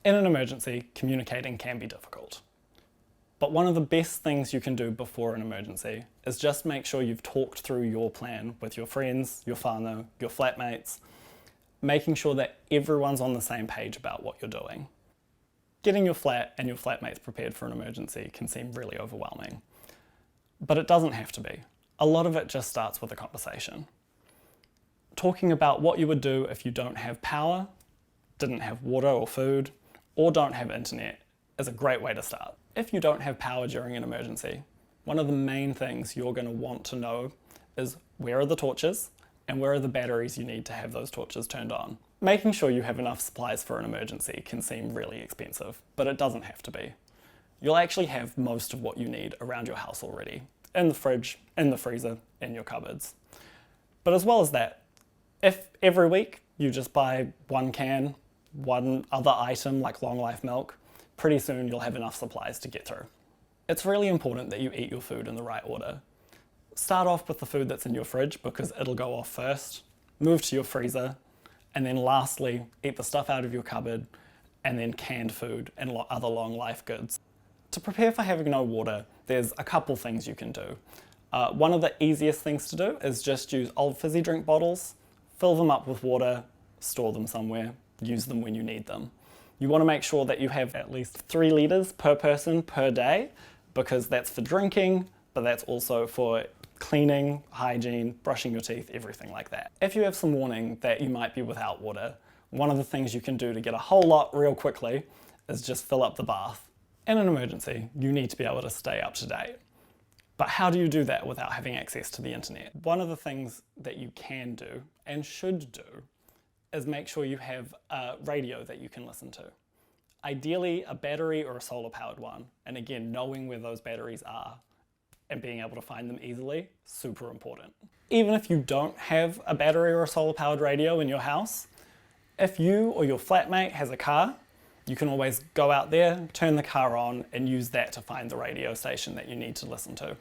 In an emergency, communicating can be difficult. But one of the best things you can do before an emergency is just make sure you've talked through your plan with your friends, your whānau, your flatmates, making sure that everyone's on the same page about what you're doing. Getting your flat and your flatmates prepared for an emergency can seem really overwhelming, but it doesn't have to be. A lot of it just starts with a conversation. Talking about what you would do if you don't have power, didn't have water or food, or don't have internet is a great way to start. If you don't have power during an emergency, one of the main things you're going to want to know is where are the torches and where are the batteries you need to have those torches turned on. Making sure you have enough supplies for an emergency can seem really expensive, but it doesn't have to be. You'll actually have most of what you need around your house already, in the fridge, in the freezer, in your cupboards. But as well as that, if every week you just buy one can, one other item like long life milk, pretty soon you'll have enough supplies to get through. It's really important that you eat your food in the right order. Start off with the food that's in your fridge because it'll go off first, move to your freezer, and then lastly, eat the stuff out of your cupboard, and then canned food and other long life goods. To prepare for having no water, there's a couple things you can do. One of the easiest things to do is just use old fizzy drink bottles, fill them up with water, store them somewhere, use them when you need them. You want to make sure that you have at least 3 litres per person per day, because that's for drinking, but that's also for cleaning, hygiene, brushing your teeth, everything like that. If you have some warning that you might be without water, one of the things you can do to get a whole lot real quickly is just fill up the bath. In an emergency, you need to be able to stay up to date. But how do you do that without having access to the internet? One of the things that you can do and should do is make sure you have a radio that you can listen to. Ideally, a battery or a solar powered one. And again, knowing where those batteries are and being able to find them easily, super important. Even if you don't have a battery or a solar powered radio in your house, if you or your flatmate has a car, you can always go out there, turn the car on and use that to find the radio station that you need to listen to.